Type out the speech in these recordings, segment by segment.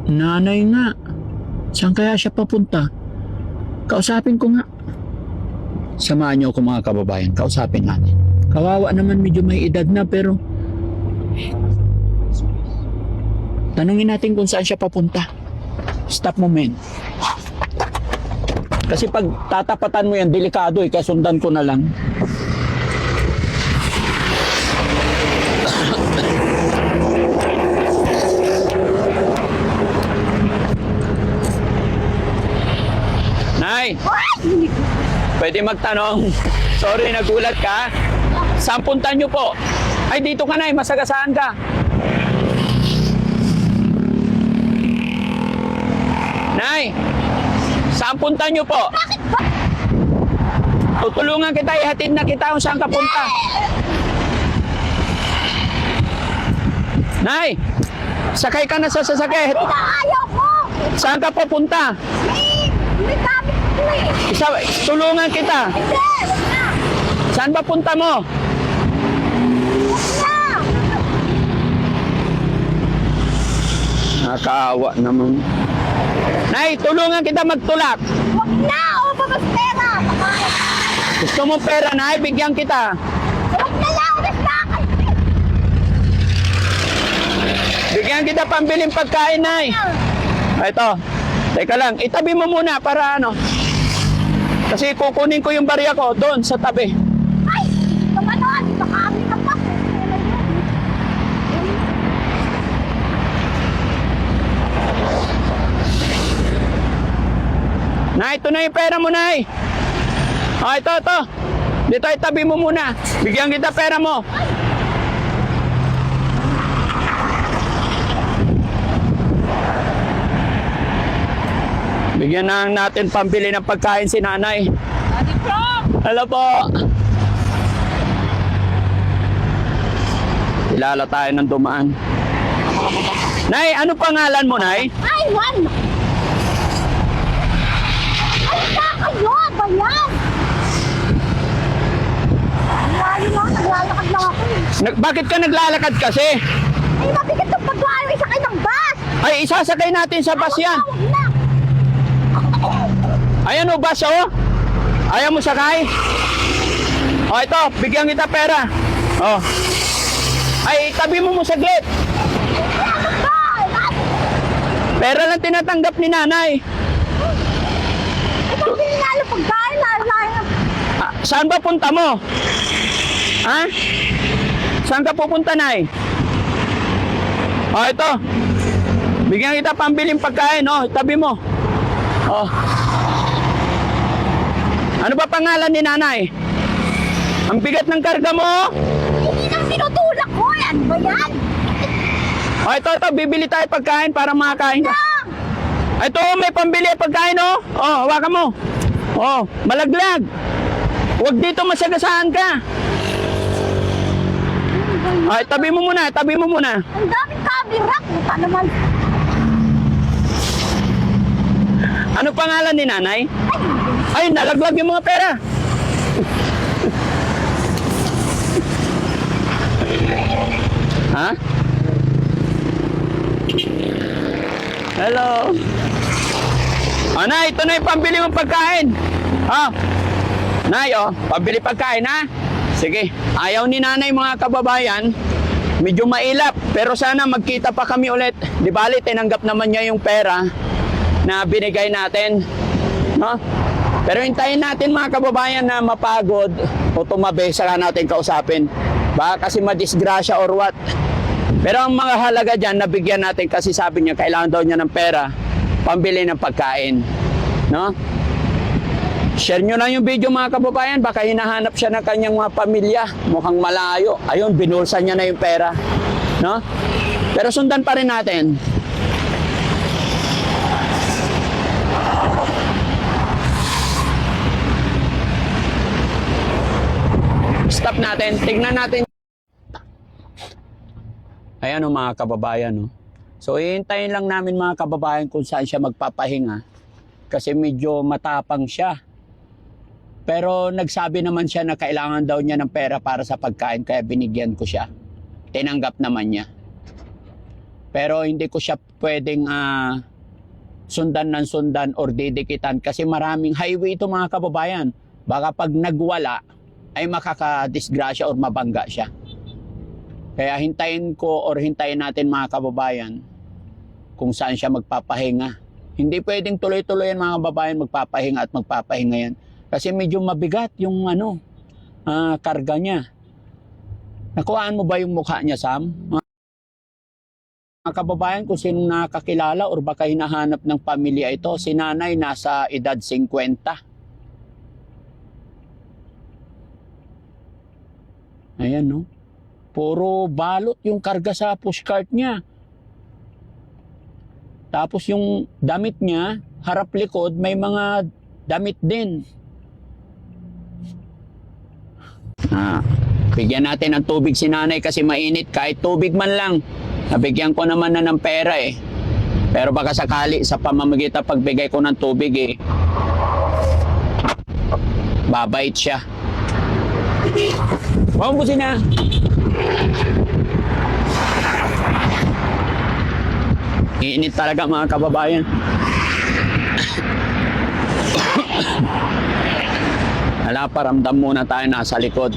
Nanay nga. Saan kaya siya papunta? Kausapin ko nga. Samahan niyo ako mga kababayan. Kausapin natin. Kawawa naman, medyo may edad na pero tanungin natin kung saan siya papunta. Stop moment. Kasi pag tatapatan mo yan, delikado eh. Kaya sundan ko na lang. Nay! Pwede magtanong. Sorry, nagulat ka. Saan punta niyo po? Ay, dito ka, Nay. Masagasaan ka. Nay! Saan punta niyo po? Tutulungan kita, ihatid na kita kung saan ka punta. Nay! Sakay ka na sa sasakyan. Ayaw ko! Saan ka pupunta? May gamit ko eh! Tulungan kita. Hindi! Wag na! Saan ba punta mo? Wag na! Nakakaawa naman. Nay, tulungan kita magtulak. Wag na! O, babas pera! Gusto mo pera, Nay? Bigyan kita. Wag na lang! Ulit na ako! Bigyan kita pambiling pagkain, Nay. Ito. Teka lang. Itabi mo muna para ano. Kasi kukunin ko yung barya ko doon sa tabi. Ay! Kamanon! Baka kami ka pa! Nay, ito na yung pera mo, Nay. Oh, ito. Dito, itabi mo muna. Bigyan kita pera mo. Bigyan na natin pambili ng pagkain si Nanay. Ate Prom! Hello po. Kilala tayo ng dumaan. Nay, ano pangalan mo, Nay? Ay, one! Ay, kayo! Bayan! Layo lang, naglalakad lang ako eh. Bakit ka naglalakad kasi? Ay, mabigat ang paglayo, isakay ng bus! Ay, isasakay natin sa bus yan. Wag na! Ayan o, bus o. Ayaw mo sakay? O, ito, bigyan kita pera. O. Ay, tabi mo saglit. Ano ba? Pera lang tinatanggap ni Nanay. Ito pinalo pagkain, layo. Ah, saan ba punta mo? Ha? Saan ka pupunta, Nay? O, ito. Bigyan kita pambiling pagkain, o. Tabi mo. O. Ano ba pangalan ni Nanay? Ang bigat ng karga mo. Hindi nang tinutulak ko, ano ba yan? O, ito, bibili tayo pagkain para makakain ka. Lang! Ito, may pambili pagkain, o. O, hawakan mo. O, malaglag. Huwag dito masagasaan ka. Ay, tabi mo muna. Ang daming camera, buta naman. Ano pangalan ni Nanay? Ay, nalaglag yung mga pera. Ha? Hello. Nay, ito na yung pambili mong pagkain. Ha? Nay, pambili pagkain, ha? Sige, ayaw ni Nanay mga kababayan. Medyo mailap, pero sana magkita pa kami ulit. Di bali, tinanggap naman niya yung pera na binigay natin. No? Pero hintayin natin mga kababayan na mapagod o tumabi, saka natin kausapin. Baka kasi madisgrasya or what. Pero ang mga halaga dyan, nabigyan natin kasi sabi niya, kailangan daw niya ng pera, pambili ng pagkain. No? Share nyo lang yung video mga kababayan, baka hinahanap siya ng kanyang mga pamilya, mukhang malayo. Ayun, binulsa niya na yung pera. No? Pero sundan pa rin natin. Stop natin, tignan natin. Ayan o mga kababayan. No? So hihintayin lang namin mga kababayan kung saan siya magpapahinga. Kasi medyo matapang siya. Pero nagsabi naman siya na kailangan daw niya ng pera para sa pagkain, kaya binigyan ko siya. Tinanggap naman niya. Pero hindi ko siya pwedeng sundan ng sundan or didikitan kasi maraming highway ito mga kababayan. Baka pag nagwala ay makakadisgrasya or mabangga siya. Kaya hintayin natin mga kababayan kung saan siya magpapahinga. Hindi pwedeng tuloy-tuloy yan mga kababayan magpapahinga at magpapahinga yan. Kasi medyo mabigat yung karga niya. Nakuhaan mo ba yung mukha niya, Sam? Mga kababayan, kung sino nakakilala or baka hinahanap ng pamilya ito, si nanay nasa edad 50. Ayan, no? Puro balot yung karga sa pushcart niya. Tapos yung damit niya, harap-likod, may mga damit din. Bigyan natin ng tubig si nanay kasi mainit. Kahit tubig man lang. Nabigyan ko naman na ng pera eh. Pero baka sakali sa pamamagitan pagbigay ko ng tubig eh, babait siya. Huwag mo na. Iinit talaga mga kababayan. Wala, paramdam muna tayo nasa likod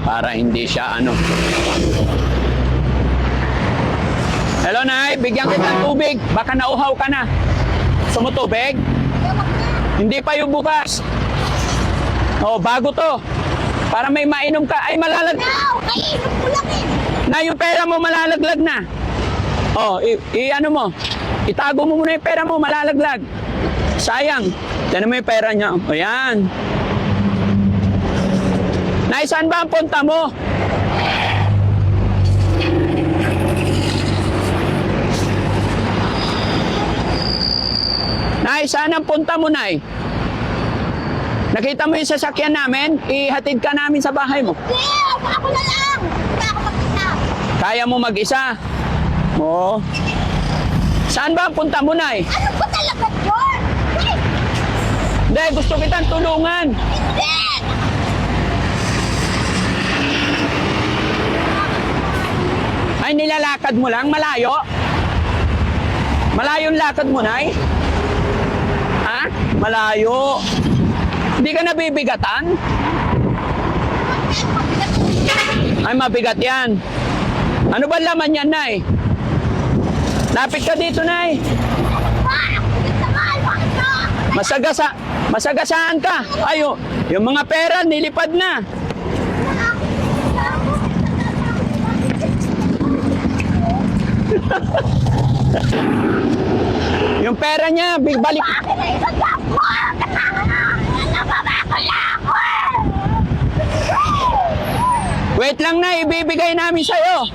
para hindi siya Hello, Nay. Bigyan kita ng tubig. Baka nauhaw ka na. Gusto mo tubig? Hindi pa yung bukas. Oh, bago to. Para may mainom ka. Ay, malalag. No, kainom ko lang eh. Na, yung pera mo malalaglag na. Oh, ano mo? Itago mo muna yung pera mo, malalaglag. Sayang. Tiyan mo yung pera niya. O, yan. Nay, saan ba ang punta mo? Nay, saan ang punta mo, Nay? Nakita mo yung sasakyan namin? Ihatid ka namin sa bahay mo. Hindi, ako na lang. Hindi ako mag-isa. Kaya mo mag-isa? Oo. Saan ba ang punta mo, Nay? Ano ba talaga yun? Hindi, gusto kitang tulungan. Hindi! Ay, nilalakad mo lang? Malayo? Malayo yung lakad mo, Nay? Ha? Malayo. Hindi ka nabibigatan? Ay, mabigat yan. Ano ba laman yan, Nay? Lapit ka dito, Nay. Masagasaan ka. Ayo, yung mga pera nilipad na. Yung pera niya, balik. Wait lang, na, ibibigay namin sa'yo.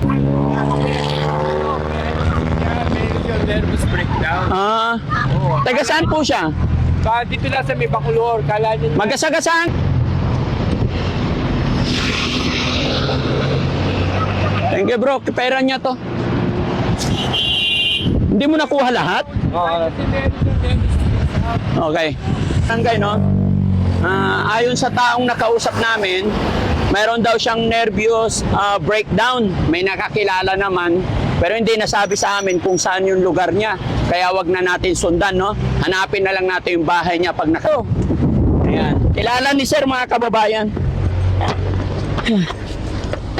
Nervous breakdown. Taga saan po siya? Dito lang sa may Bacolor. Kala niyo Magasagasaan. Thank you, bro. Pera niya to. Hindi mo nakuha lahat? Okay. Tanggay, no? Ayon sa taong nakausap namin, mayroon daw siyang nervous breakdown. May nakakilala naman, pero hindi nasabi sa amin kung saan yung lugar niya. Kaya wag na natin sundan, no? Hanapin na lang natin yung bahay niya pag nakaw. Ayan. Kilala ni Sir, mga kababayan.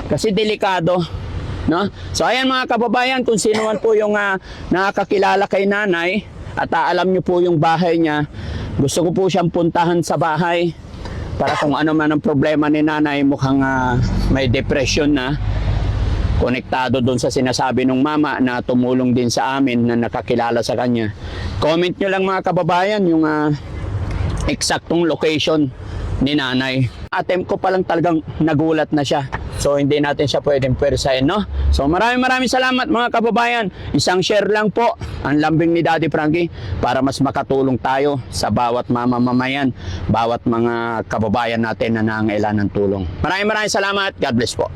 Kasi delikado, no? So ayan mga kababayan, kung sino man po yung nakakilala kay nanay at alam niyo po yung bahay niya, gusto ko po siyang puntahan sa bahay para kung ano man ang problema ni nanay, mukhang may depression na, konektado doon sa sinasabi ng mama na tumulong din sa amin na nakakilala sa kanya. Comment nyo lang mga kababayan yung eksaktong location ni nanay. Attempt ko palang talagang nagulat na siya. So hindi natin siya pwedeng pwersahin, no? So maraming salamat mga kababayan. Isang share lang po ang lambing ni Daddy Frankie para mas makatulong tayo sa bawat mamamayan, bawat mga kababayan natin na nangailangan ng tulong. Maraming salamat. God bless po.